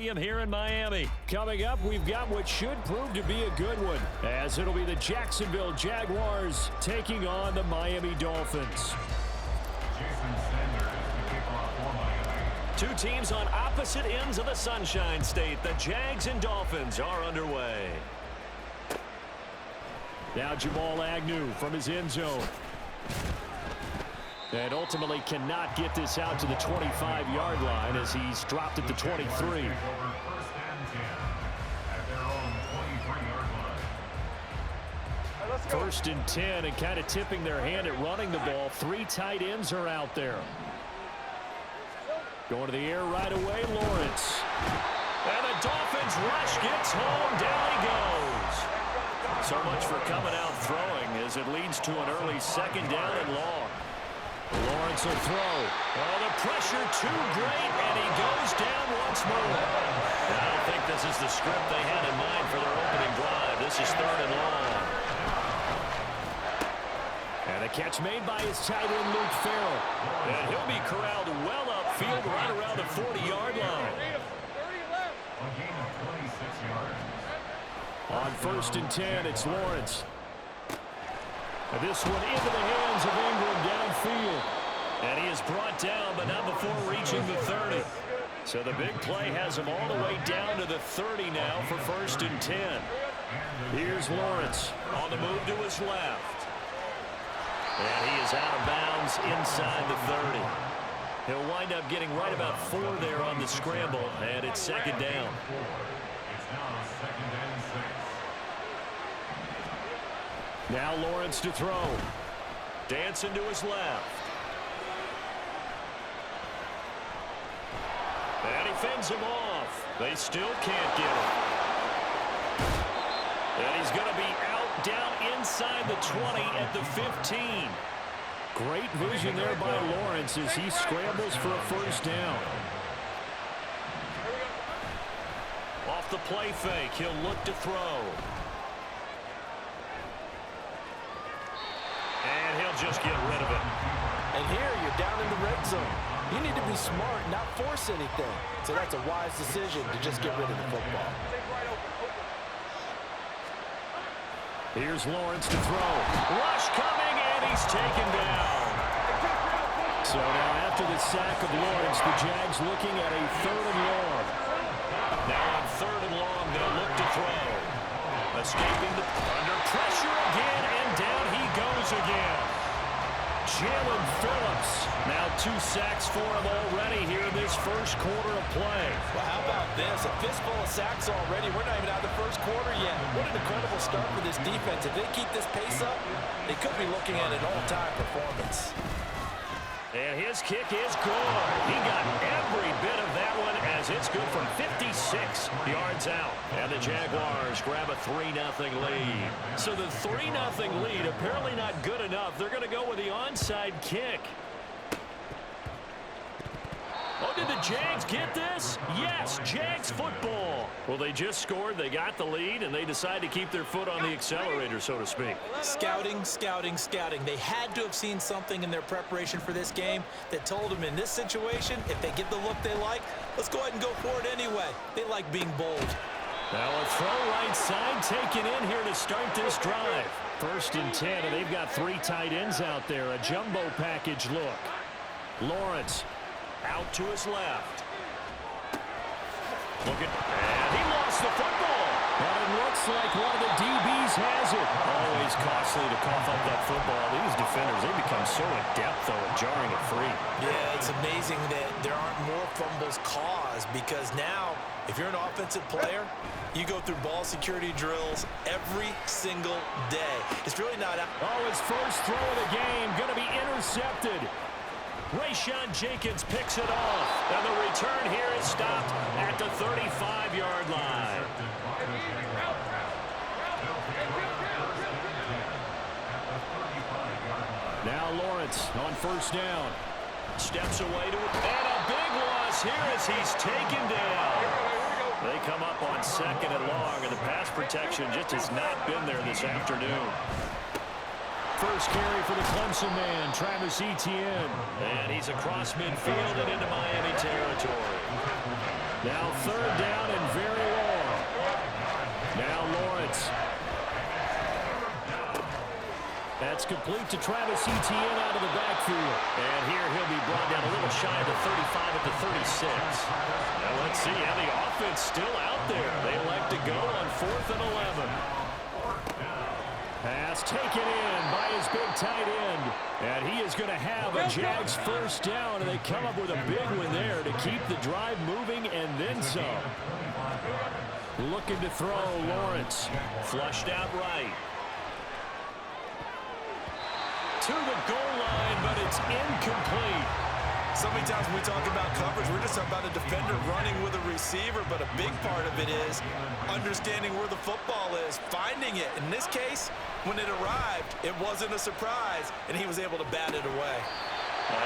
Here in Miami. Coming up, we've got what should prove to be a good one, as it'll be the Jacksonville Jaguars taking on the Miami Dolphins. Two teams on opposite ends of the Sunshine State. The Jags and Dolphins are underway. Now Jamal Agnew from his end zone. And ultimately cannot get this out to the 25-yard line as he's dropped at the 23. First and 10, and kind of tipping their hand at running the ball. Three tight ends are out there. Going to the air right away, Lawrence. And the Dolphins rush gets home. Down he goes. So much for coming out throwing as it leads to an early second down and long. Lawrence will throw. Oh, the pressure too great, and he goes down once more. I don't think this is the script they had in mind for their opening drive. This is third and long. And a catch made by his tight end, Luke Farrell. And he'll be corralled well upfield right around the 40-yard line. On first and 10, it's Lawrence. And this one into the hands of Ingram downfield. And he is brought down, but not before reaching the 30. So the big play has him all the way down to the 30 now for first and 10. Here's Lawrence on the move to his left. And he is out of bounds inside the 30. He'll wind up getting right about 4 there on the scramble, and it's second down. Now Lawrence to throw. Dancing to his left. And he fends him off. They still can't get him. And he's going to be out down inside the 20 at the 15. Great vision there by Lawrence as he scrambles for a first down. Off the play fake, he'll look to throw. And he'll just get rid of it. And here you're down in the red zone. You need to be smart, not force anything. So that's a wise decision to just get rid of the football. Here's Lawrence to throw. Rush coming, and he's taken down. So now after the sack of Lawrence, the Jags looking at a third and long. Now on third and long, they'll look to throw. Escaping under pressure again, and down he goes again. Jalen Phillips. Now 2 sacks for him already here in this first quarter of play. Well, how about this? A fistful of sacks already. We're not even out of the first quarter yet. What an incredible start for this defense. If they keep this pace up, they could be looking at an all-time performance. And his kick is good. He got every bit of that one as it's good from 56 yards out. And the Jaguars grab a 3-0 lead. So the 3-0 lead apparently not good enough. They're going to go with the onside kick. Oh, did the Jags get this? Yes, Jags football. Well, they just scored, they got the lead, and they decide to keep their foot on the accelerator, so to speak. Scouting, scouting, scouting. They had to have seen something in their preparation for this game that told them in this situation, if they get the look they like, let's go ahead and go for it anyway. They like being bold. Now a throw right side taken in here to start this drive. First and 10, and they've got 3 tight ends out there. A jumbo package look. Lawrence. Out to his left. And he lost the football. And it looks like one of the DBs has it. Always costly to cough up that football. These defenders, they become so adept, though, at jarring it free. Yeah, it's amazing that there aren't more fumbles caused because now, if you're an offensive player, you go through ball security drills every single day. It's really not out. Oh, his first throw of the game going to be intercepted. Rayshawn Jenkins picks it off, and the return here is stopped at the 35-yard line. Now Lawrence on first down. Steps away to it, and a big loss here as he's taken down. They come up on second and long, and the pass protection just has not been there this afternoon. First carry for the Clemson man, Travis Etienne. And he's across midfield and into Miami territory. Now third down and very long. Now Lawrence. That's complete to Travis Etienne out of the backfield. And here he'll be brought down a little shy of the 35 at the 36. Now let's see how the offense still out there. They elect to go on 4th and 11. Pass taken in by his big tight end. And he is going to have a Jags first down. And they come up with a big one there to keep the drive moving and then some. Looking to throw, Lawrence. Flushed out right. To the goal line, but it's incomplete. So many times when we talk about coverage, we're just talking about a defender running with a receiver, but a big part of it is understanding where the football is, finding it. In this case, when it arrived, it wasn't a surprise, and he was able to bat it away.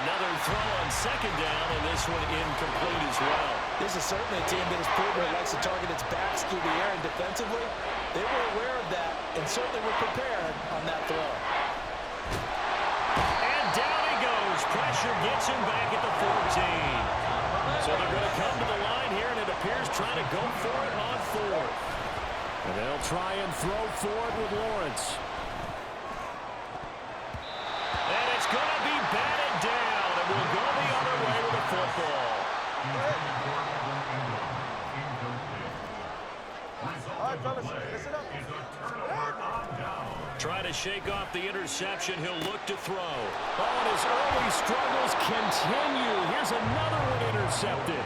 Another throw on second down, and this one incomplete as well. This is certainly a team that has proven it likes to target its backs through the air, and defensively, they were aware of that and certainly were prepared on that throw. Pressure gets him back at the 14. So they're going to come to the line here, and it appears trying to go for it on 4th. And they'll try and throw for it with Lawrence. And it's going to be batted down, and we'll go the other way with the football. All right, fellas, listen up. Trying to shake off the interception. He'll look to throw. Oh, and his early struggles continue. Here's another one intercepted.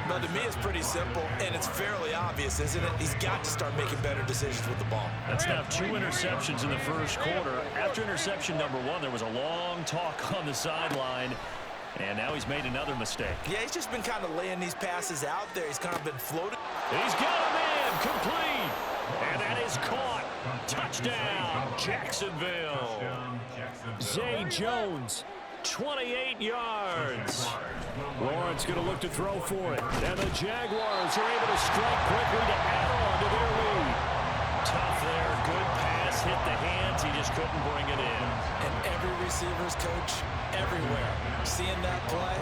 But to me, it's pretty simple, and it's fairly obvious, isn't it? He's got to start making better decisions with the ball. That's now 2 interceptions in the first quarter. After interception number 1, there was a long talk on the sideline. And now he's made another mistake. Yeah, he's just been kind of laying these passes out there. He's kind of been floating. He's got a man complete. And that is caught. Touchdown, Jacksonville. Zay Jones, 28 yards. Lawrence going to look to throw for it. And the Jaguars are able to strike quickly to add on to their lead. Tough there, good pass, hit the hands. He just couldn't bring it in. And every receiver's coach everywhere, seeing that play,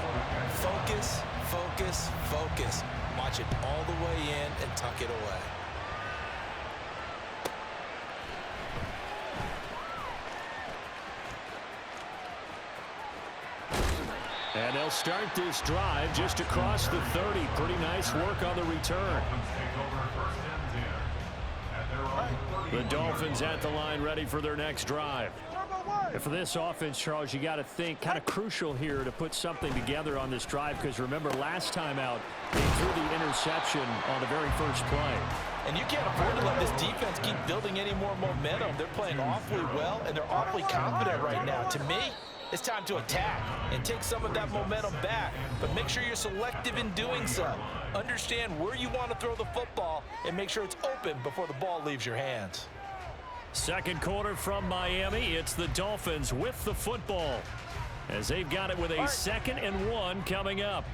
focus, focus, focus. Watch it all the way in and tuck it away. And they'll start this drive just across the 30. Pretty nice work on the return. The Dolphins at the line ready for their next drive. And for this offense, Charles, you got to think kind of crucial here to put something together on this drive, because remember last time out they threw the interception on the very first play. And you can't afford to let this defense keep building any more momentum. They're playing awfully well, and they're awfully confident right now. To me, it's time to attack and take some of that momentum back, but make sure you're selective in doing so. Understand where you want to throw the football and make sure it's open before the ball leaves your hands. Second quarter from Miami. It's the Dolphins with the football as they've got it with a 2nd and 1 coming up.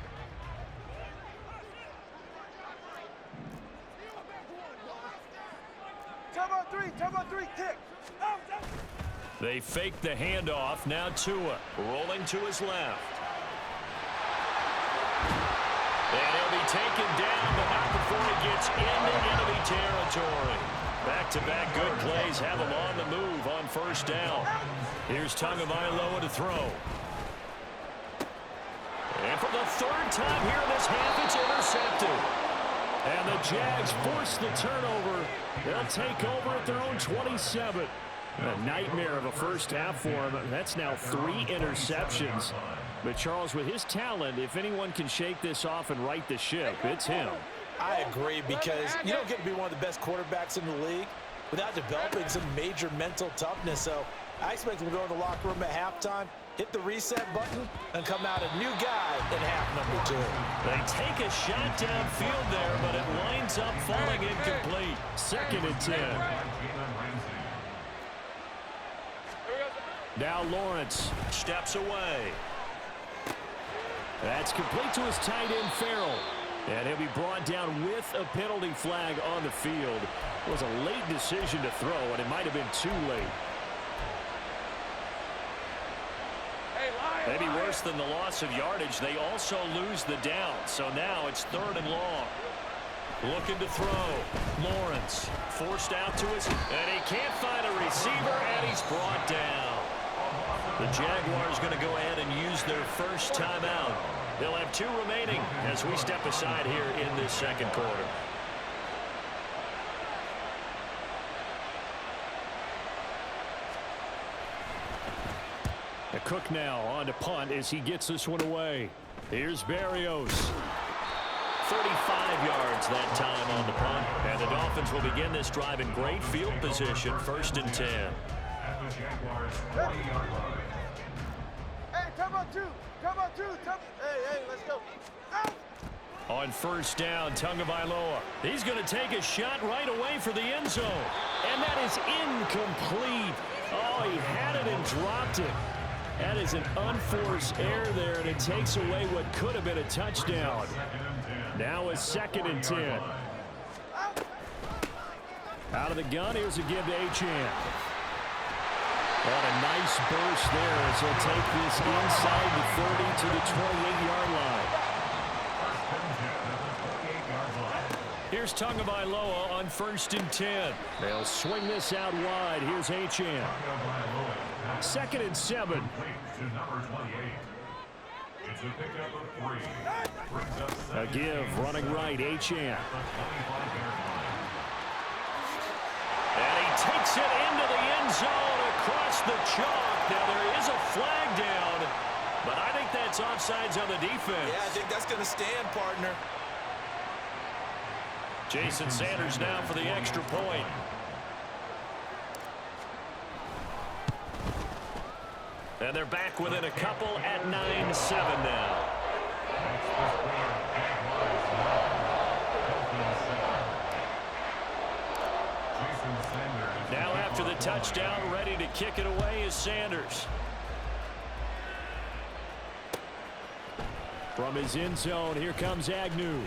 Time on three, kick. They fake the handoff. Now Tua rolling to his left. And he'll be taken down, but not before he gets into enemy territory. Back-to-back good plays have him on the move on first down. Here's Tagovailoa to throw. And for the 3rd time here in this half, it's intercepted. And the Jags force the turnover. They'll take over at their own 27. A nightmare of a first half for him. That's now 3 interceptions. But Charles, with his talent, if anyone can shake this off and right the ship, it's him. I agree, because you don't get to be one of the best quarterbacks in the league without developing some major mental toughness. So I expect him to go in the locker room at halftime, hit the reset button, and come out a new guy in half number 2. They take a shot downfield there, but it winds up falling incomplete. 2nd and 10. Now Lawrence steps away. That's complete to his tight end, Farrell. And he'll be brought down with a penalty flag on the field. It was a late decision to throw, and it might have been too late. Hey, Lions. Maybe worse than the loss of yardage, they also lose the down. So now it's 3rd and long. Looking to throw. Lawrence forced out to his, and he can't find a receiver, and he's brought down. The Jaguars going to go ahead and use their first timeout. They'll have 2 remaining as we step aside here in this second quarter. Cook now on to punt as he gets this one away. Here's Berrios. 35 yards that time on the punt. And the Dolphins will begin this drive in great field position, 1st and 10. Hey, come on, 2. Come on, 2. Hey, let's go. Out. On 1st down, Tagovailoa. He's going to take a shot right away for the end zone. And that is incomplete. Oh, he had it and dropped it. That is an unforced error there, and it takes away what could have been a touchdown. Now a 2nd and 10. Out of the gun, here's a give to Achane. What a nice burst there as he'll take this inside the 30 to the 28-yard line. Here's Tagovailoa on 1st and 10. They'll swing this out wide. Here's Achane. 2nd and 7. A give, running right, Achane. And he takes it into the end zone across the chalk. Now there is a flag down, but I think that's offsides on the defense. Yeah, I think that's going to stand, partner. Jason Sanders now for the extra point. And they're back within a couple at 9-7 now. Now after the touchdown, ready to kick it away is Sanders. From his end zone, here comes Agnew.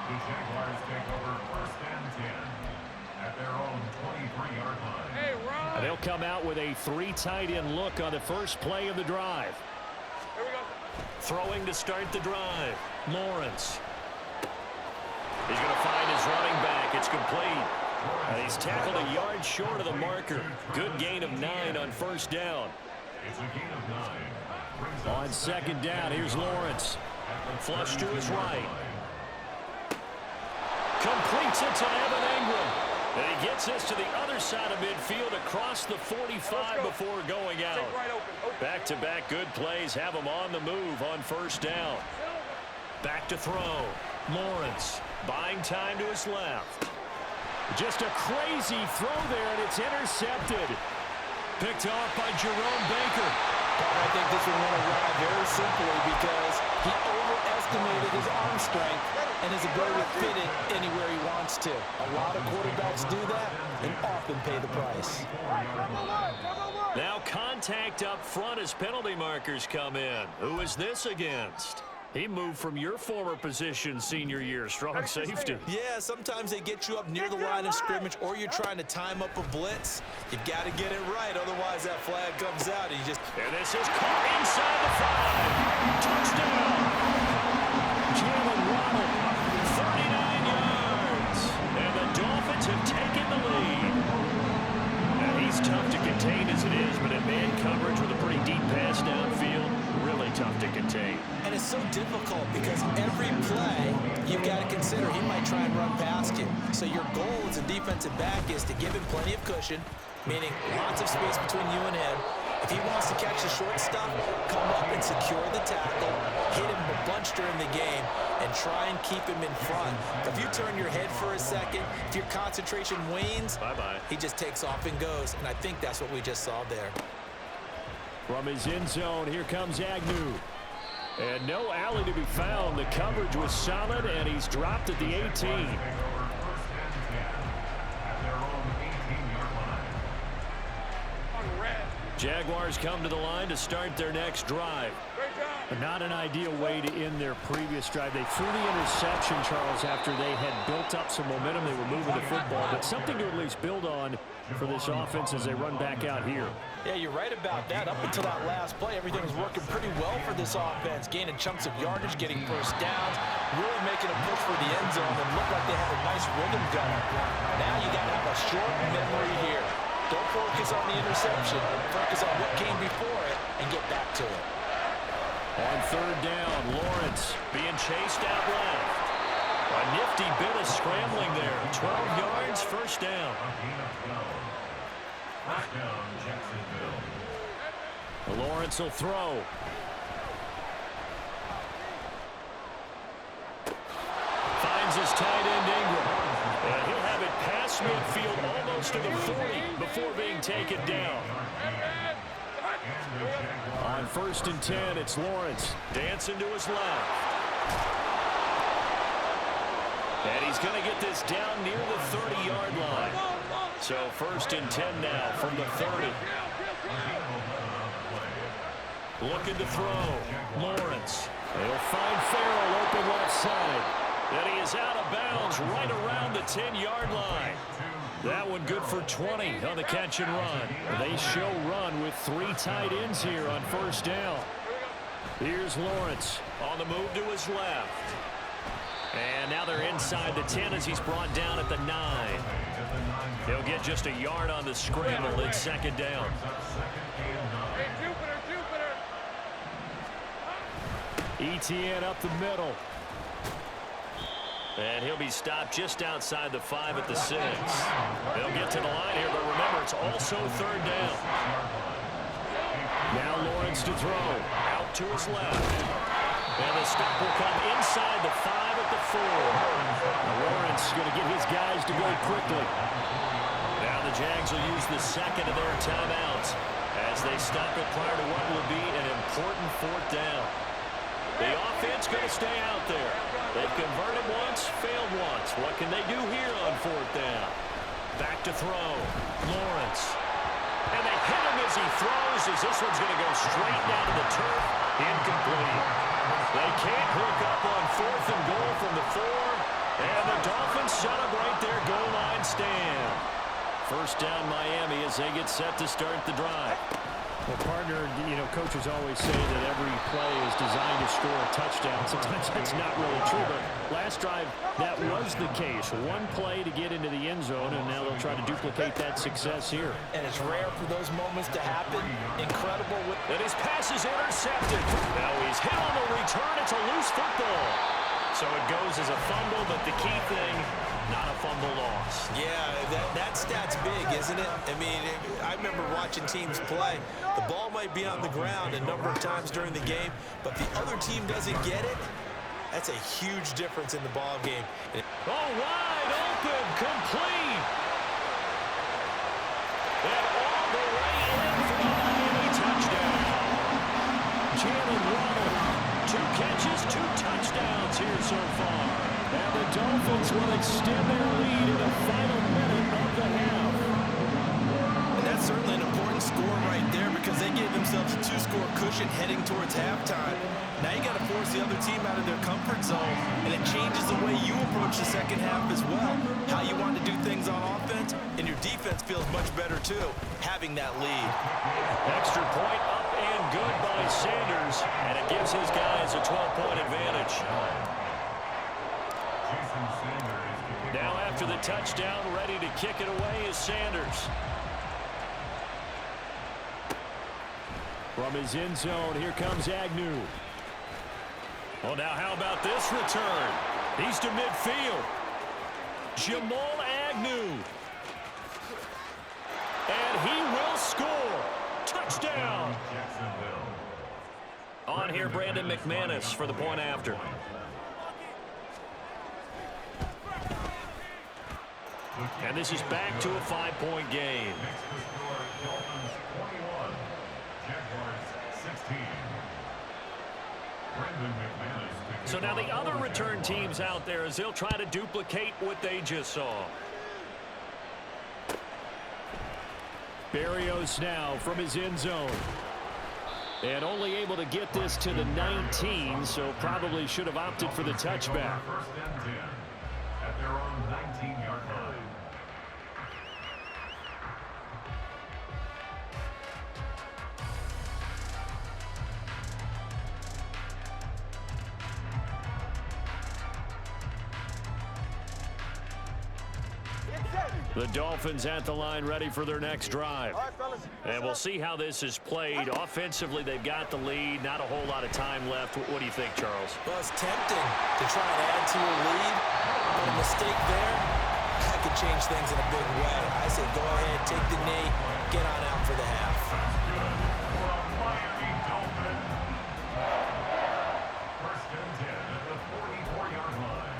The Jaguars take over 1st and 10 at their own 23-yard line. Hey, Ron. They'll come out with a 3 tight end look on the first play of the drive. Here we go. Throwing to start the drive. Lawrence. He's going to find his running back. It's complete. And he's tackled a yard short of the marker. Good gain of 9 on 1st down. It's a gain of 9. On 2nd down, here's Lawrence. Flush to his right. Completes it to Evan Ingram. And he gets this to the other side of midfield across the 45 before going out. Right open. Back-to-back good plays have him on the move on 1st down. Back to throw. Lawrence buying time to his left. Just a crazy throw there, and it's intercepted. Picked off by Jerome Baker. I think this one went awry very simply because he overestimated his arm strength and his ability to fit it anywhere he wants to. A lot of quarterbacks do that and often pay the price. Now contact up front as penalty markers come in. Who is this against? He moved from your former position senior year, strong safety. Yeah, sometimes they get you up near the line of scrimmage or you're trying to time up a blitz. You've got to get it right, otherwise that flag comes out and you just... And this is caught inside the 5. Touchdown! Jalen Waddle, 39 yards. And the Dolphins have taken the lead. Now he's tough to contain as it is, but in man coverage with a pretty deep pass downfield, really tough to contain. And it's so difficult because every play you've got to consider he might try and run past you. So your goal as a defensive back is to give him plenty of cushion, meaning lots of space between you and him. If he wants to catch the short stuff, come up and secure the tackle, hit him a bunch during the game, and try and keep him in front. If you turn your head for a second, if your concentration wanes, bye-bye. He just takes off and goes, and I think that's what we just saw there. From his end zone, here comes Agnew. And no alley to be found. The coverage was solid, and he's dropped at the 18. Jaguars come to the line to start their next drive. Great job. Not an ideal way to end their previous drive. They threw the interception, Charles, after they had built up some momentum. They were moving the football, but something to at least build on for this offense as they run back out here. Yeah, you're right about that. Up until that last play, everything was working pretty well for this offense, gaining chunks of yardage, getting first downs, really making a push for the end zone, and looked like they had a nice rhythm going. Now you got to have a short memory here. Don't focus on the interception. Focus on what came before it and get back to it. On third down, Lawrence being chased out left. A nifty bit of scrambling there. 12 yards, first down. First down, Jacksonville. Lawrence will throw. Finds his tight end Ingram. And he'll have it past midfield almost to the 40 before being taken down. On 1st and 10, it's Lawrence dancing to his left. And he's going to get this down near the 30-yard line. So 1st and 10 now from the 30. Looking to throw. Lawrence. He'll find Farrell open left side. And he is out of bounds right around the 10-yard line. That one good for 20 on the catch and run. They show run with 3 tight ends here on 1st down. Here's Lawrence on the move to his left. And now they're inside the 10 as he's brought down at the 9. He'll get just a yard on the scramble. It's 2nd down. ETN up the middle. And he'll be stopped just outside the 5 at the 6. They'll get to the line here, but remember, it's also 3rd down. Now Lawrence to throw. Out to his left. And the stop will come inside the 5 at the 4. Now Lawrence going to get his guys to go quickly. Now the Jags will use the 2nd of their timeouts as they stop it prior to what will be an important 4th down. The offense going to stay out there. They've converted once, failed once. What can they do here on 4th down? Back to throw. Lawrence. And they hit him as he throws, as this one's going to go straight down to the turf. Incomplete. They can't hook up on 4th and goal from the 4. And the Dolphins celebrate their goal line stand. 1st down Miami as they get set to start the drive. Well, partner, you know, coaches always say that every play is designed to score a touchdown. Sometimes that's not really true, but last drive, that was the case. One play to get into the end zone, and now they'll try to duplicate that success here. And it's rare for those moments to happen. Incredible. And his pass is intercepted. Now he's hit on the return. It's a loose football. So it goes as a fumble, but the key thing, not a fumble loss. Yeah, that stat's big, isn't it? I mean, I remember watching teams play. The ball might be on the ground a number of times during the game, but the other team doesn't get it. That's a huge difference in the ball game. Oh, wide open, complete. And all the way in for the Miami touchdown. Jalen Waddle, 2 catches, 2 touchdowns here so far. And the Dolphins will extend their lead in the final minute of the half. And that's certainly an important score right there because they gave themselves a 2-score cushion heading towards halftime. Now you got to force the other team out of their comfort zone, and it changes the way you approach the second half as well. How you want to do things on offense, and your defense feels much better too, having that lead. Extra point up and good by Sanders, and it gives his guys a 12-point advantage. Now after the touchdown, ready to kick it away is Sanders. From his end zone, here comes Agnew. Well, now how about this return? He's to midfield. Jamal Agnew. And he will score. Touchdown. On here, Brandon McManus for the point after. And this is back to a 5-point game. So now the other return teams out there as they'll try to duplicate what they just saw. Berrios now from his end zone. And only able to get this to the 19, so probably should have opted for the touchback. First and 10 at their own 19-yard line. The Dolphins at the line ready for their next drive. All right, fellas. And we'll see how this is played. Offensively, they've got the lead. Not a whole lot of time left. What do you think, Charles? Well, it's tempting to try and add to your lead, but a mistake there, that could change things in a big way. I say go ahead, take the knee, get on out for the half. From Miami Dolphins. First and 10 at the 44-yard line.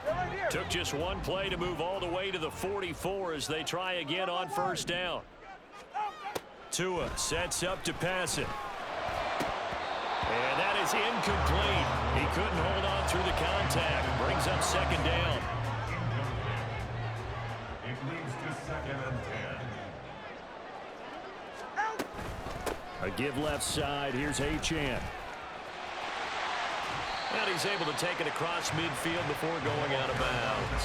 They're right here. Took just one play to move all the way to the 44 as they try again on first down. Tua sets up to pass it. And that is incomplete. He couldn't hold on through the contact. Brings up second down. It leads to second and 10. A give left side. Here's Achane. And he's able to take it across midfield before going out of bounds.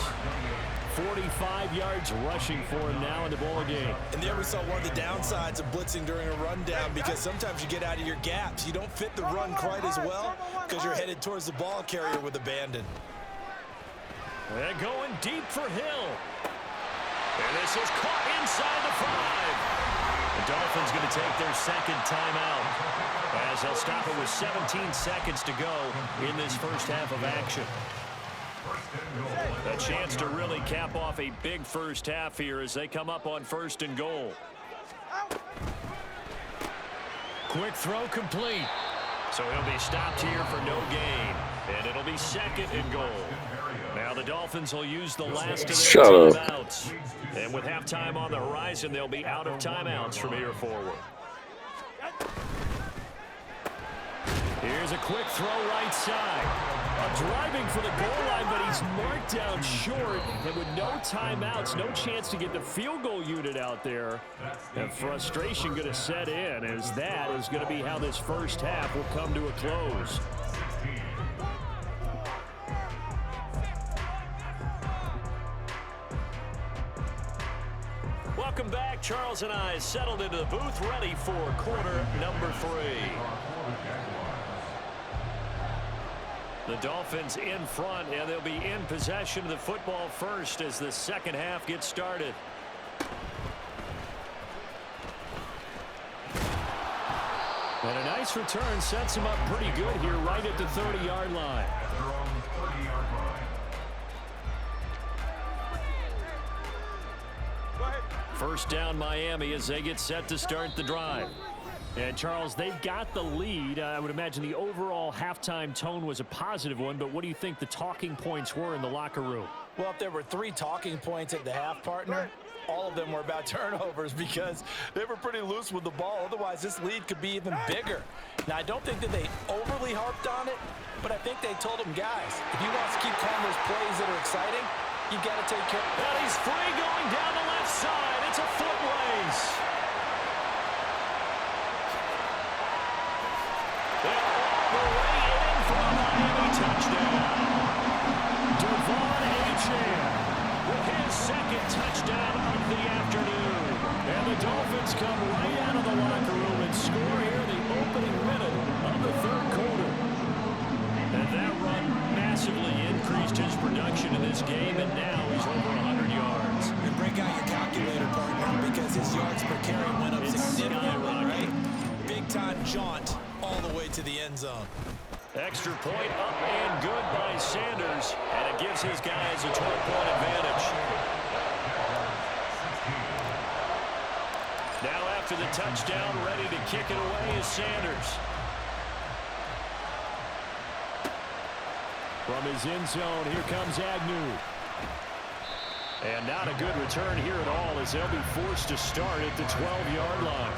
45 yards rushing for him now in the ball game. And there we saw one of the downsides of blitzing during a rundown, because sometimes you get out of your gaps. You don't fit the run quite as well because you're headed towards the ball carrier with abandon. They're going deep for Hill. And this is caught inside the 5. The Dolphins going to take their second timeout as they'll stop it with 17 seconds to go in this first half of action. A chance to really cap off a big first half here as they come up on first and goal. Quick throw complete. So he'll be stopped here for no gain. And it'll be second and goal. Now the Dolphins will use the last of their timeouts. And with halftime on the horizon, they'll be out of timeouts from here forward. Here's a quick throw right side. Driving for the goal line, but he's marked down short. And with no timeouts, no chance to get the field goal unit out there. And frustration going to set in, as that is going to be how this first half will come to a close. Welcome back. Charles and I settled into the booth, ready for quarter number 3. The Dolphins in front, and they'll be in possession of the football first as the second half gets started. And a nice return sets him up pretty good here right at the 30-yard line. First down Miami as they get set to start the drive. And, Charles, they've got the lead. I would imagine the overall halftime tone was a positive one, but what do you think the talking points were in the locker room? Well, if there were 3 talking points at the half, partner, all of them were about turnovers because they were pretty loose with the ball. Otherwise, this lead could be even bigger. Now, I don't think that they overly harped on it, but I think they told them, guys, if you want to keep calling those plays that are exciting, you've got to take care of it. And he's free going down the left side. It's a foot race. They're all the way in for a Miami touchdown. Devon Achane with his second touchdown of the afternoon. And the Dolphins come right out of the locker room and score here in the opening minute of the third quarter. And that run massively increased his production in this game, and now he's over 100 yards. And break out your calculator, partner, because his yards per carry went up significantly, right? Big-time jaunt all the way to the end zone. Extra point up and good by Sanders, and it gives his guys a 12-point advantage. Now after the touchdown, ready to kick it away is Sanders. From his end zone, here comes Agnew. And not a good return here at all, as they'll be forced to start at the 12-yard line.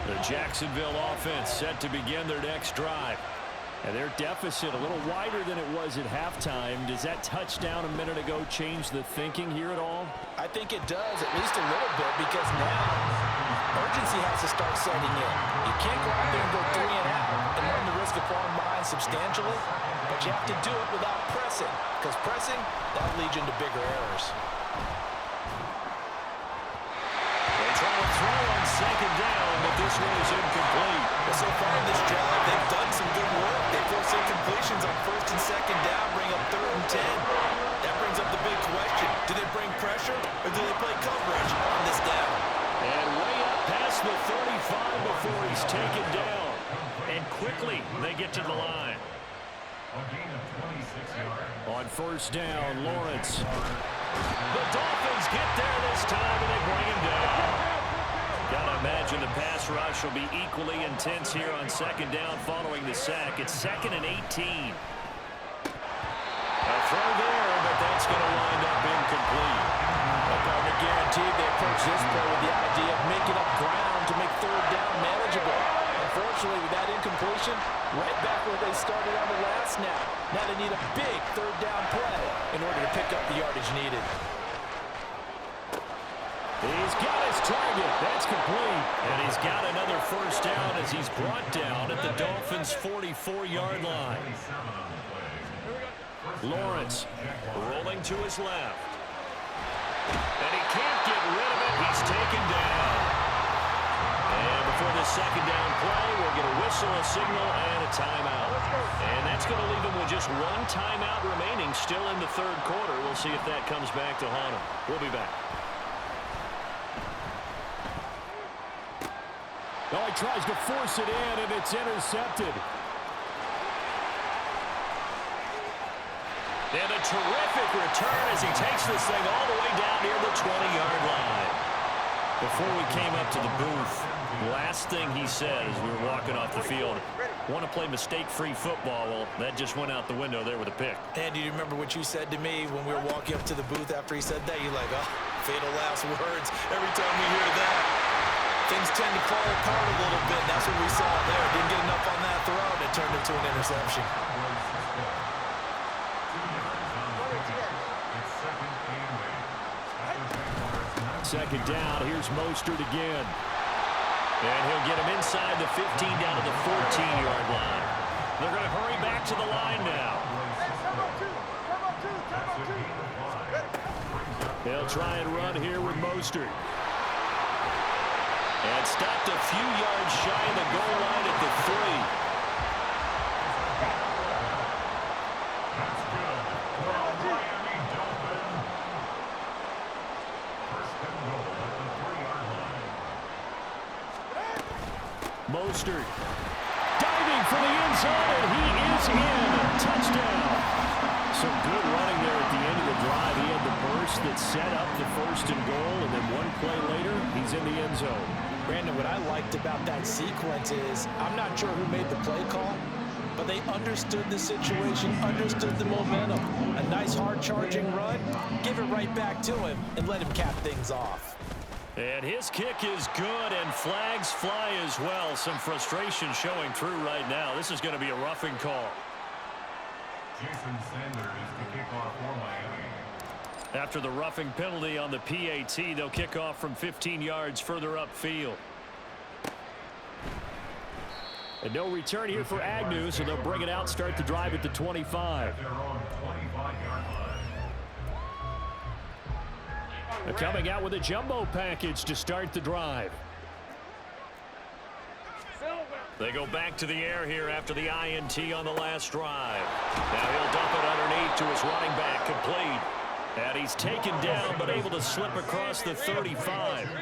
The Jacksonville offense set to begin their next drive. And their deficit a little wider than it was at halftime. Does that touchdown a minute ago change the thinking here at all? I think it does, at least a little bit, because now urgency has to start setting in. You can't go out there and go 3 and out and run the risk of falling behind substantially, but you have to do it without pressing, because pressing, that leads you into bigger errors. They try to throw on second down, but this one is incomplete. Well, so far in this drive, they've done some good work. They force incompletions on first and second down, bring up 3rd and 10. That brings up the big question. Do they bring pressure, or do they play coverage on this down? And way up past the 35 before he's taken down. And quickly, they get to the line. A gain of 26 yards. On first down, Lawrence. The Dolphins get there this time, and they bring him down. Gotta imagine the pass rush will be equally intense here on second down following the sack. It's 2nd and 18. A throw there, but that's going to wind up incomplete. My partner guaranteed they approach this play with the idea of making up ground to make 3rd down manageable. Unfortunately, with that incompletion, right back where they started on the last snap. Now they need a big 3rd down play in order to pick up the yardage needed. He's got his target. That's complete. And he's got another first down as he's brought down at the Dolphins' 44-yard line. Lawrence rolling to his left. And he can't get rid of it. He's taken down. And before the second down play, we'll get a whistle, a signal, and a timeout. And that's going to leave him with just 1 timeout remaining still in the 3rd quarter. We'll see if that comes back to haunt him. We'll be back. Oh, he tries to force it in, and it's intercepted. And a terrific return as he takes this thing all the way down near the 20-yard line. Before we came up to the booth, last thing he said as we were walking off the field, want to play mistake-free football. Well, that just went out the window there with a pick. And do you remember what you said to me when we were walking up to the booth after he said that? You're like, oh, fatal last words. Every time we hear that, things tend to fall apart a little bit. That's what we saw there. Didn't get enough on that throw, and it turned into an interception. Second down, here's Mostert again. And he'll get him inside the 15 down to the 14-yard line. They're going to hurry back to the line now. They'll try and run here with Mostert. And stopped a few yards shy of the goal line at the 3. Mostert diving for the end zone, and he is in. Touchdown. Some good running there at the end of the drive. He had the burst that set up the 1st and goal, and then 1 play later, he's in the end zone. Brandon, what I liked about that sequence is I'm not sure who made the play call, but they understood the situation, understood the momentum. A nice hard-charging run, give it right back to him, and let him cap things off. And his kick is good, and flags fly as well. Some frustration showing through right now. This is going to be a roughing call. Jason Sanders is the kickoff for Miami. After the roughing penalty on the PAT, they'll kick off from 15 yards further upfield. And no return here for Agnew, so they'll bring it out, start the drive at the 25. Their own 25-yard line. Coming out with a jumbo package to start the drive. They go back to the air here after the INT on the last drive. Now he'll dump it underneath to his running back, complete. And he's taken down, but able to slip across the 35. 30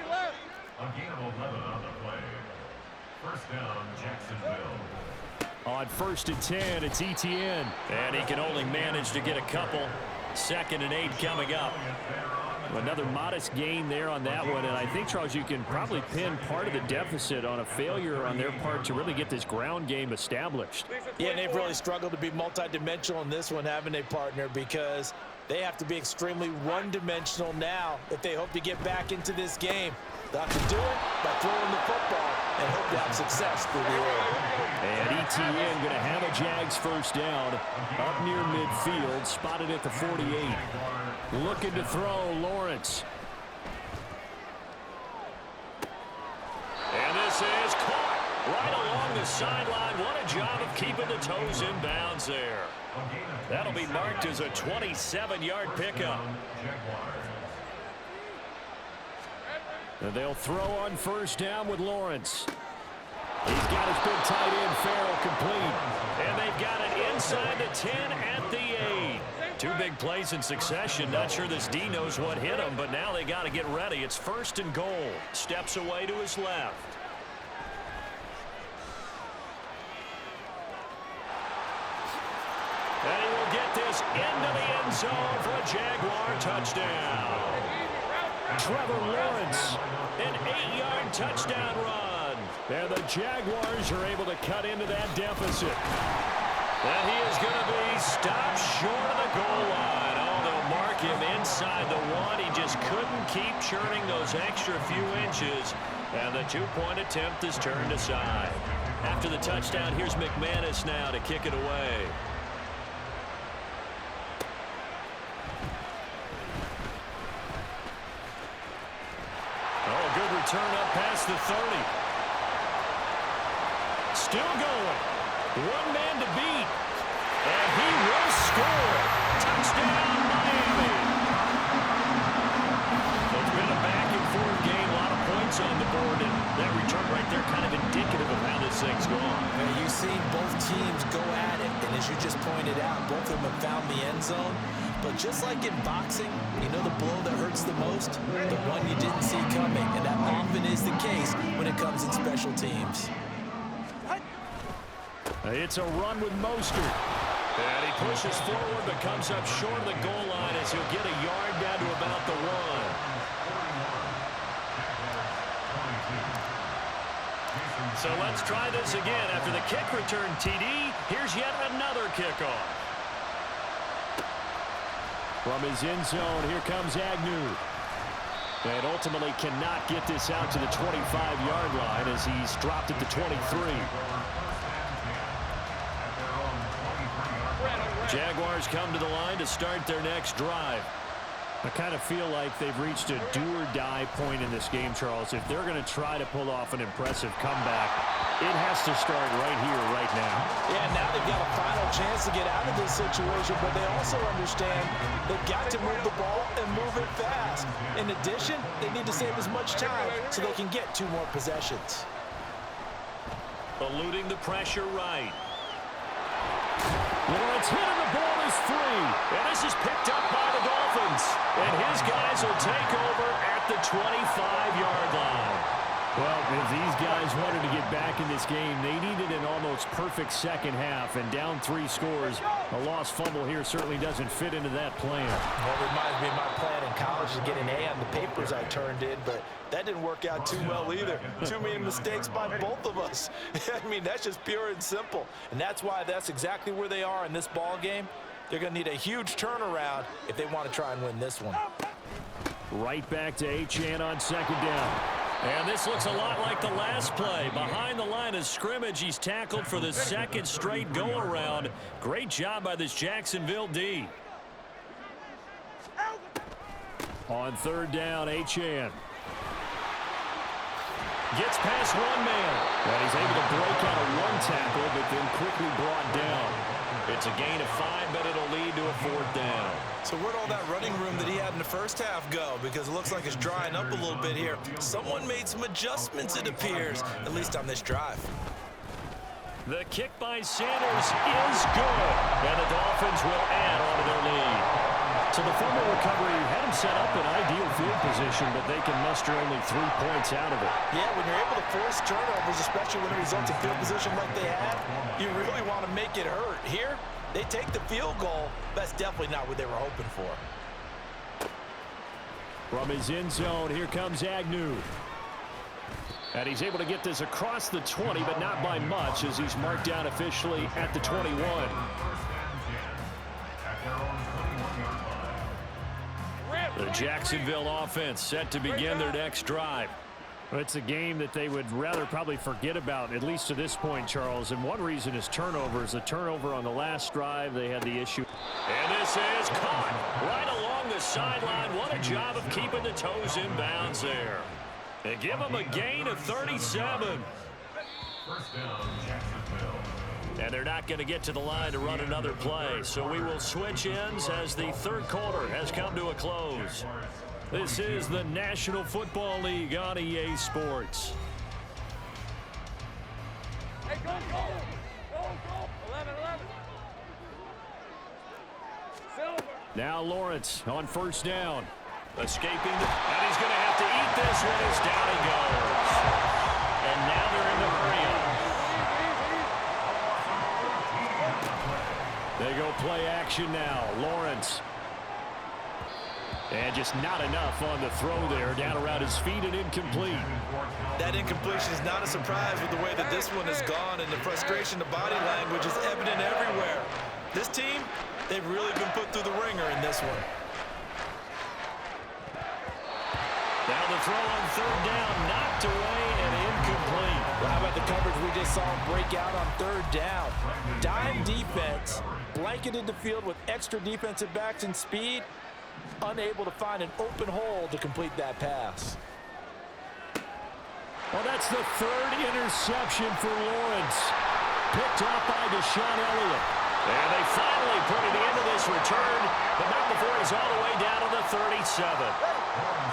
left. A gain of 11 on the play. First down, Jacksonville. On 1st and 10, it's Etienne. And he can only manage to get a couple. 2nd and 8 coming up. Another modest gain there on that one. And I think, Charles, you can probably pin part of the deficit on a failure on their part to really get this ground game established. Yeah, and they've really struggled to be multidimensional in this one, haven't they, partner? Because They have to be extremely one-dimensional now if they hope to get back into this game. They'll have to do it by throwing the football and hope to have success through the air. And ETN going to have a Jags first down up near midfield, spotted at the 48. Looking to throw, Lawrence. And this is caught right along the sideline. What a job of keeping the toes in bounds there. That'll be marked as a 27-yard pickup. And they'll throw on first down with Lawrence. He's got his big tight end, Farrell, complete. And they've got it inside the 10 at the 8. Two big plays in succession. Not sure this D knows what hit him, but now they got to get ready. It's first and goal. Steps away to his left. And he will get this into the end zone for a Jaguar touchdown. Trevor Lawrence, an 8-yard touchdown run. And the Jaguars are able to cut into that deficit. And he is going to be stopped short of the goal line. Oh, they'll mark him inside the 1. He just couldn't keep churning those extra few inches. And the two-point attempt is turned aside. After the touchdown, here's McManus now to kick it away. Oh, good return up past the 30. Still going. One man to beat. And he will score. Touchdown, Miami. It's been a back-and-forth game. A lot of points on the board. And that return right there kind of indicative of how this thing's gone. And you've seen both teams go at it. And as you just pointed out, both of them have found the end zone. But just like in boxing, you know the blow that hurts the most? The one you didn't see coming. And that often is the case when it comes in special teams. It's a run with Mostert. And he pushes forward but comes up short of the goal line as he'll get a yard down to about the 1. So let's try this again. After the kick return TD, here's yet another kickoff. From his end zone, here comes Agnew. And ultimately cannot get this out to the 25-yard line as he's dropped at the 23. Jaguars come to the line to start their next drive. I kind of feel like they've reached a do-or-die point in this game, Charles. If they're going to try to pull off an impressive comeback, it has to start right here, right now. Yeah, now they've got a final chance to get out of this situation, but they also understand they've got to move the ball and move it fast. In addition, they need to save as much time so they can get 2 more possessions. Eluding the pressure right. Lawrence hit and the ball is free. And this is picked up by the Dolphins. And his guys will take over at the 25-yard line. Well, if these guys wanted to get back in this game, they needed an almost perfect second half. And down 3 scores, a lost fumble here certainly doesn't fit into that plan. Well, it reminds me of my plan in college to get an A on the papers I turned in, but that didn't work out too well either. Too many mistakes by both of us. I mean, that's just pure and simple. And that's why that's exactly where they are in this ball game. They're going to need a huge turnaround if they want to try and win this one. Right back to Achane on second down. And this looks a lot like the last play. Behind the line of scrimmage, he's tackled for the second straight go-around. Great job by this Jacksonville D. On third down, Achane. Gets past one man. And he's able to break out of one tackle, but then quickly brought down. It's a gain of 5, but it'll lead to a 4th down. So where'd all that running room that he had in the first half go? Because it looks like it's drying up a little bit here. Someone made some adjustments, it appears, at least on this drive. The kick by Sanders is good. And the Dolphins will add on to their lead. So the fumble recovery had them set up in ideal field position, but they can muster only 3 points out of it. Yeah, when you're able to force turnovers, especially when it results in field position like they have, you really want to make it hurt. Here, they take the field goal. That's definitely not what they were hoping for. From his end zone, here comes Agnew. And he's able to get this across the 20, but not by much, as he's marked down officially at the 21. Jacksonville offense set to begin their next drive. Well, it's a game that they would rather probably forget about, at least to this point, Charles. And one reason is turnovers. A turnover on the last drive, they had the issue. And this is caught right along the sideline. What a job of keeping the toes in bounds there. They give them a gain of 37. First down, Jacksonville. And they're not going to get to the line to run another play. So we will switch ends as the third quarter has come to a close. This is the National Football League on EA Sports. Hey, go, go. Go, go. 11. Silver. Now Lawrence on first down. Escaping, and he's going to have to eat this one as down he goes. And now they're in the hurry-up. They go play action now. Lawrence. And just not enough on the throw there. Down around his feet and incomplete. That incompletion is not a surprise with the way that this one has gone, and the frustration, the body language is evident everywhere. This team, they've really been put through the ringer in this one. Now the throw on third down, knocked away and incomplete. Well, how about the coverage we just saw him break out on third down? Dime defense, blanketed the field with extra defensive backs and speed, unable to find an open hole to complete that pass. Well, that's the third interception for Lawrence. Picked up by Deshaun Elliott. And they finally put it into this return, but not before he's all the way down to the 37.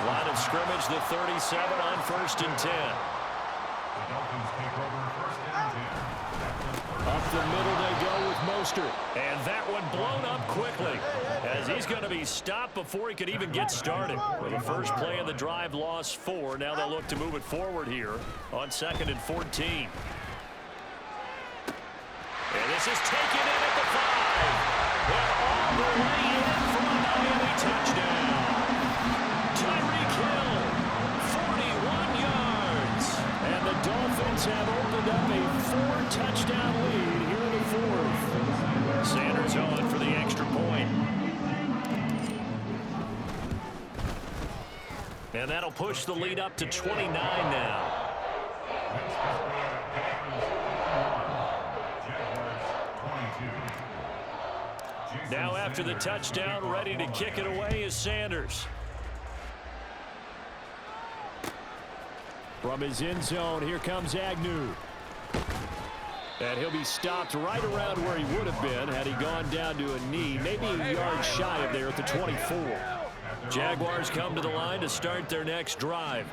Line of scrimmage, the 37 on 1st and 10. The Dolphins take over first and 10. Up the middle they go with Mostert. And that one blown up quickly as he's going to be stopped before he could even get started. Well, the first play of the drive lost 4. Now they'll look to move it forward here on 2nd and 14. And this is taken in at the 5. And all the way in for a Miami touchdown. Tyreek Hill, 41 yards. And the Dolphins have opened up a 4-touchdown lead here in the 4th. Sanders on for the extra point. And that'll push the lead up to 29 now. Now after the touchdown, ready to kick it away is Sanders. From his end zone, here comes Agnew. And he'll be stopped right around where he would have been had he gone down to a knee, maybe a yard shy of there at the 24. Jaguars come to the line to start their next drive.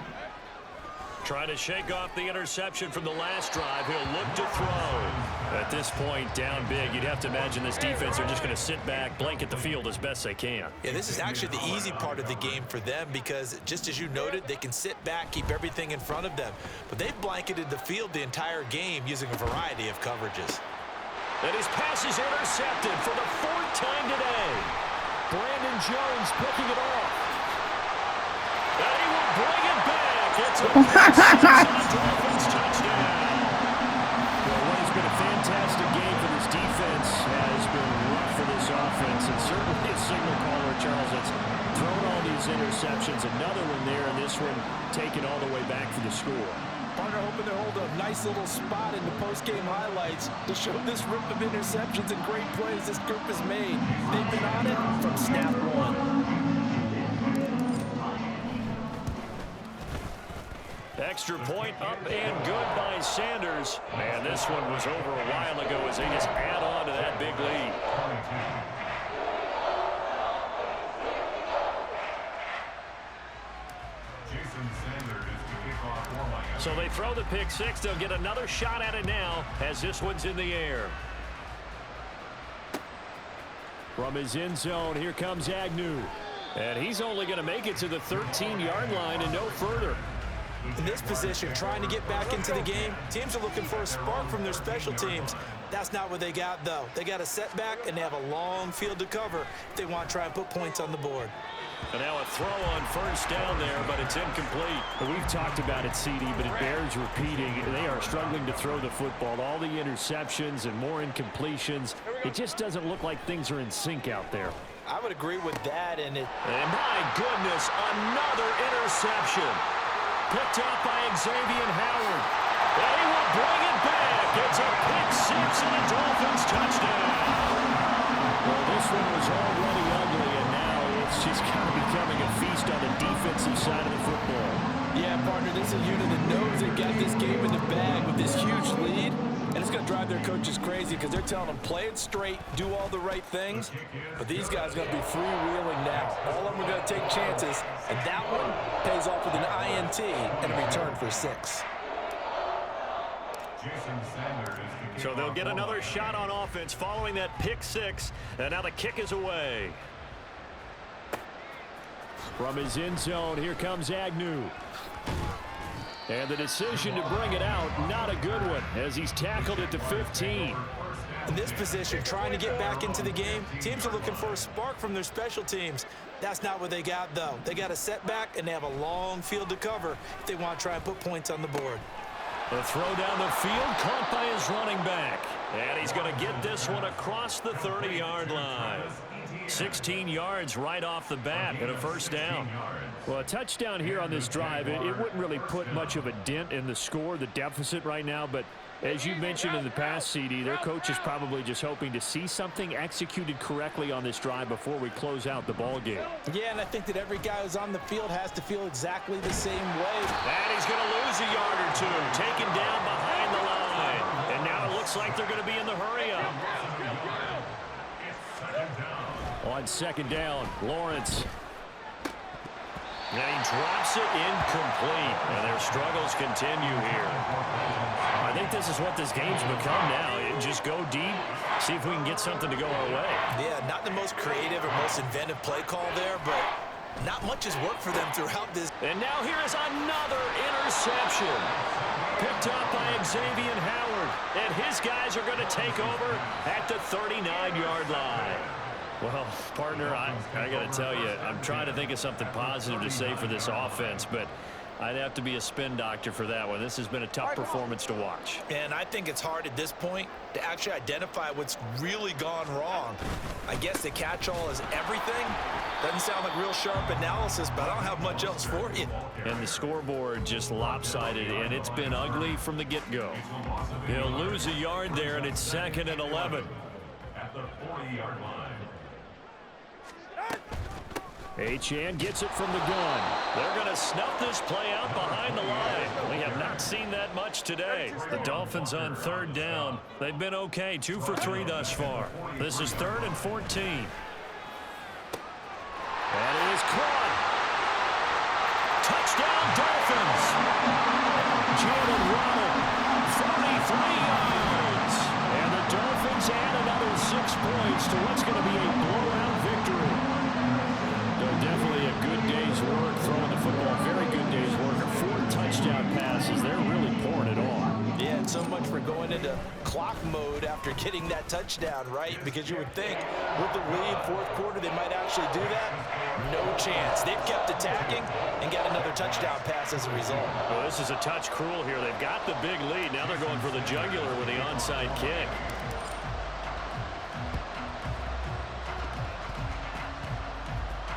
Trying to shake off the interception from the last drive. He'll look to throw. At this point, down big, you'd have to imagine this defense are just going to sit back, blanket the field as best they can. Yeah, this is actually the easy part of the game for them because, just as you noted, they can sit back, keep everything in front of them. But they've blanketed the field the entire game using a variety of coverages. And his pass is intercepted for the 4th time today. Brandon Jones picking it off. And he will bring it back. It's a Dolphins touchdown. Well, what has been a fantastic game for this defense has been rough for this offense, and certainly a signal caller, Charles, that's thrown all these interceptions. Another one there, and this one taken all the way back for the score. Partner hoping to hold a nice little spot in the post-game highlights to show this rip of interceptions and great plays this group has made. They've been on it from snap one. Extra point up and good by Sanders. Man, this one was over a while ago as they just add on to that big lead. So they throw the pick six. They'll get another shot at it now as this one's in the air. From his end zone, here comes Agnew. And he's only going to make it to the 13-yard line and no further. In this position, trying to get back into the game, teams are looking for a spark from their special teams. That's not what they got, though. They got a setback, and they have a long field to cover if they want to try and put points on the board. And now a throw on first down there, but it's incomplete. We've talked about it, CD, but it bears repeating. They are struggling to throw the football. All the interceptions and more incompletions. It just doesn't look like things are in sync out there. I would agree with that. And my goodness, another interception. Picked up by Xavier Howard. And he will bring it back. It's a pick six and a Dolphins touchdown. Well, this one was already ugly, and now it's just kind of becoming a feast on the defensive side of the football. Yeah, partner, this is a unit that knows they got this game in the bag with this huge lead. And it's going to drive their coaches crazy because they're telling them, play it straight, do all the right things. But these guys are going to be freewheeling now. All of them are going to take chances. And that one pays off with an INT and a return for 6. So they'll get another shot on offense following that pick six. And now the kick is away. From his end zone, here comes Agnew. And the decision to bring it out, not a good one, as he's tackled it to 15. In this position, trying to get back into the game, teams are looking for a spark from their special teams. That's not what they got, though. They got a setback, and they have a long field to cover if they want to try and put points on the board. The throw down the field, caught by his running back. And he's going to get this one across the 30-yard line. 16 yards right off the bat and a first down. Well, a touchdown here on this drive, it wouldn't really put much of a dent in the score, the deficit right now, but as you mentioned in the past, CD, their coach is probably just hoping to see something executed correctly on this drive before we close out the ball game. Yeah, and I think that every guy who's on the field has to feel exactly the same way. And he's going to lose a yard or two, taken down behind the line. And now it looks like they're going to be in the hurry-up. On second down, Lawrence. And he drops it incomplete. And their struggles continue here. I think this is what this game's become now. Just go deep, see if we can get something to go our way. Yeah, not the most creative or most inventive play call there, but not much has worked for them throughout this. And now here is another interception. Picked up by Xavier Howard. And his guys are going to take over at the 39-yard line. Well, partner, I got to tell you, I'm trying to think of something positive to say for this offense, but I'd have to be a spin doctor for that one. This has been a tough performance to watch. And I think it's hard at this point to actually identify what's really gone wrong. I guess the catch-all is everything. Doesn't sound like real sharp analysis, but I don't have much else for you. And the scoreboard just lopsided, and it's been ugly from the get-go. He'll lose a yard there, and it's 2nd and 11. At the 40-yard line. Achane gets it from the gun. They're going to snuff this play out behind the line. We have not seen that much today. The Dolphins on 3rd down. They've been okay, 2 for 3 thus far. This is 3rd and 14. That is caught. Touchdown, Dolphins. Jalen Waddle, 33 yards. And the Dolphins add another 6 points to what's going to be a blowout victory. Definitely a good day's work throwing the football. Very good day's work. 4 touchdown passes. They're really pouring it on. Yeah, and so much for going into clock mode after getting that touchdown, right? Because you would think with the lead, 4th quarter, they might actually do that. No chance. They've kept attacking and got another touchdown pass as a result. Well, this is a touch cruel here. They've got the big lead. Now they're going for the jugular with the onside kick.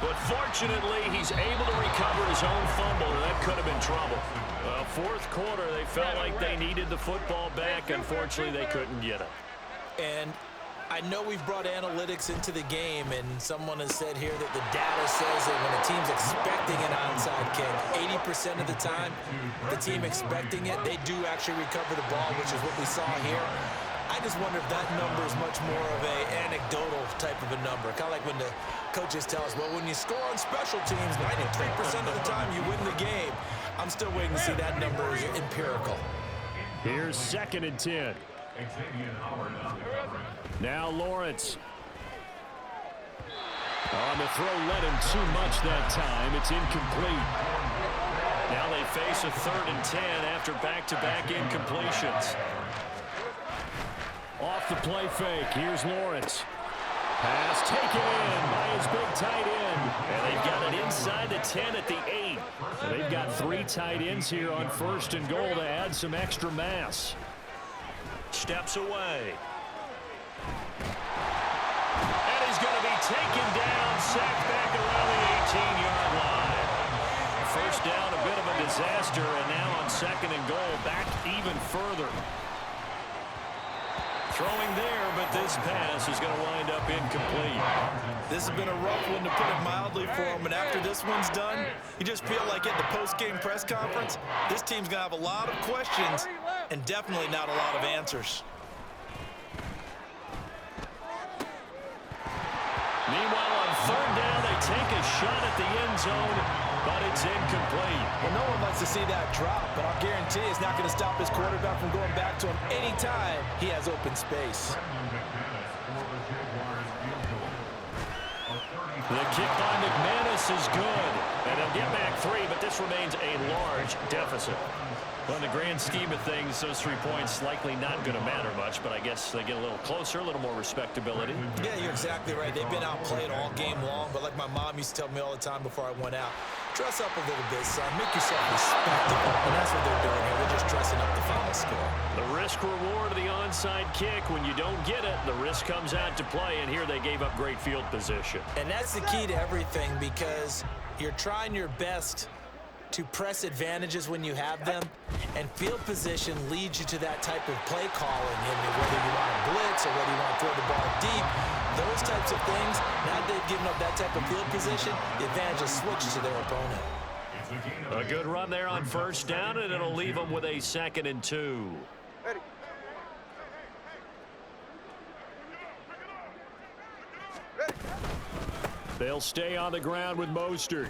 But fortunately, he's able to recover his own fumble, and that could have been trouble. 4th quarter, they felt like they needed the football back. Unfortunately, they couldn't get it. And I know we've brought analytics into the game, and someone has said here that the data says that when a team's expecting an onside kick, 80% of the time, the team expecting it, they do actually recover the ball, which is what we saw here. I just wonder if that number is much more of a anecdotal type of a number. Kind of like when the coaches tell us, well, when you score on special teams, 93% of the time you win the game. I'm still waiting to see that number is empirical. Here's 2nd and 10. Now Lawrence. On the throw, led him too much that time. It's incomplete. Now they face a 3rd and 10 after back-to-back incompletions. Off the play fake, here's Lawrence. Pass taken in by his big tight end. And they've got it inside the 10 at the 8. And they've got 3 tight ends here on 1st and goal to add some extra mass. Steps away. And he's going to be taken down, sacked back around the 18-yard line. First down, a bit of a disaster, and now on 2nd and goal, back even further. Throwing there, but this pass is going to wind up incomplete. This has been a rough one, to put it mildly, for him. And after this one's done, you just feel like at the post-game press conference, this team's going to have a lot of questions and definitely not a lot of answers. Meanwhile, on 3rd down, they take a shot at the end zone, but it's incomplete. Well, no one likes to see that drop, but I'll guarantee it's not going to stop his quarterback from going back to him anytime he has open space. The kick by McManus is good, and they'll get back 3, but this remains a large deficit. Well, in the grand scheme of things, those 3 points likely not going to matter much, but I guess they get a little closer, a little more respectability. Yeah, you're exactly right. They've been outplayed all game long, but like my mom used to tell me all the time before I went out, dress up a little bit, son. Make yourself respectable. And that's what they're doing here. They're just dressing up the final score. The risk-reward of the onside kick. When you don't get it, the risk comes out to play, and here they gave up great field position. And that's the key to everything, because you're trying your best to press advantages when you have them, and field position leads you to that type of play calling, and whether you want to blitz or whether you want to throw the ball deep, those types of things. Now that they've given up that type of field position, the advantage is switched to their opponent. A good run there on 1st down, and it'll leave them with a 2nd and 2. Ready. Ready. They'll stay on the ground with Mostert.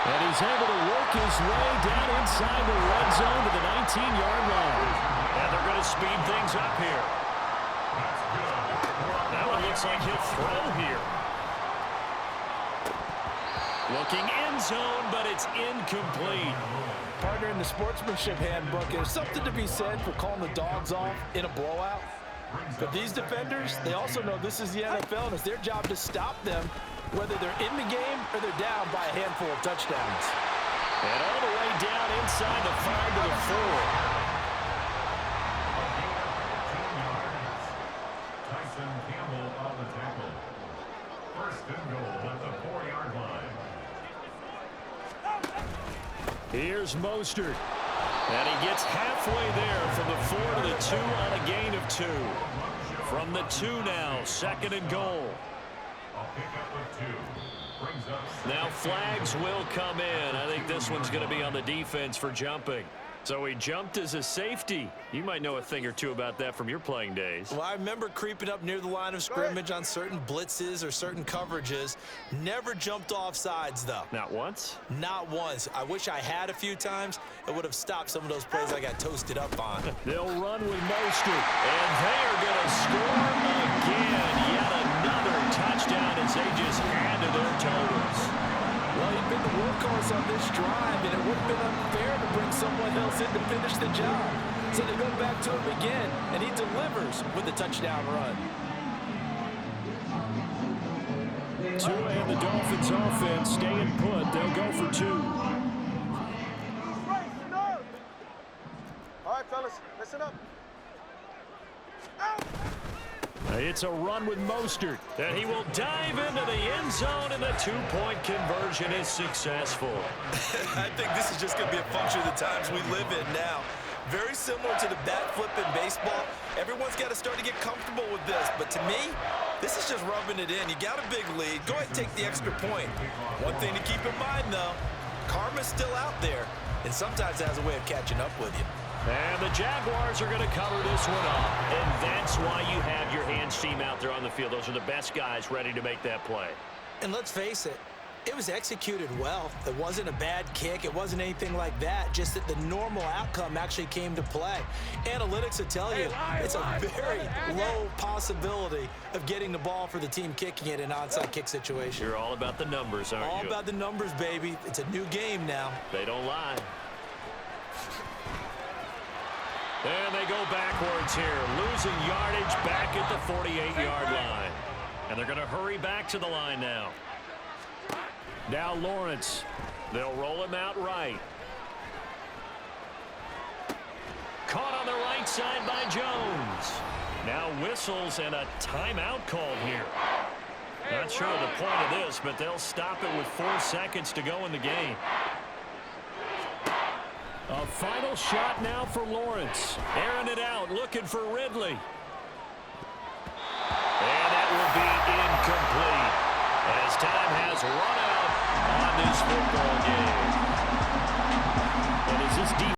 And he's able to work his way down inside the red zone to the 19-yard line. And they're going to speed things up here. That one looks like he'll throw here. Looking end zone, but it's incomplete. Partner, in the sportsmanship handbook, there's something to be said for calling the dogs off in a blowout. But these defenders, they also know this is the NFL, and it's their job to stop them, whether they're in the game or they're down by a handful of touchdowns. And all the way down inside the 5 to the 4. Tyson Campbell on the tackle. 1st and goal at the 4-yard line. Here's Mostert. And he gets halfway there from the 4 to the 2 on a gain of 2. From the 2 now, 2nd and goal. Now flags will come in. I think this one's going to be on the defense for jumping. So he jumped as a safety. You might know a thing or two about that from your playing days. Well, I remember creeping up near the line of scrimmage on certain blitzes or certain coverages. Never jumped off sides, though. Not once? Not once. I wish I had a few times. It would have stopped some of those plays I got toasted up on. They'll run with Mostert. And they are going to score again. Yet another touchdown as they just add to their totals. Well, he'd been the workhorse on this drive, and it would have been unfair to bring someone else in to finish the job. So they go back to him again, and he delivers with a touchdown run. Tua and the Dolphins offense staying put. They'll go for 2. All right, fellas, listen up. It's a run with Mostert, and he will dive into the end zone, and the 2-point conversion is successful. I think this is just going to be a function of the times we live in now. Very similar to the bat flip in baseball. Everyone's got to start to get comfortable with this, but to me, this is just rubbing it in. You got a big lead. Go ahead and take the extra point. One thing to keep in mind, though, karma's still out there, and sometimes it has a way of catching up with you. And the Jaguars are going to cover this one up. And that's why you have your hands team out there on the field. Those are the best guys ready to make that play. And let's face it, it was executed well. It wasn't a bad kick. It wasn't anything like that. Just that the normal outcome actually came to play. Analytics will tell you it's a very low possibility of getting the ball for the team kicking it in an onside kick situation. You're all about the numbers, aren't you? All about the numbers, baby. It's a new game now. They don't lie. And they go backwards here, losing yardage back at the 48-yard line. And they're going to hurry back to the line now. Now Lawrence. They'll roll him out right. Caught on the right side by Jones. Now whistles and a timeout called here. Not sure of the point of this, but they'll stop it with 4 seconds to go in the game. A final shot now for Lawrence. Airing it out, looking for Ridley. And that will be incomplete as time has run out on this football game. And is this defense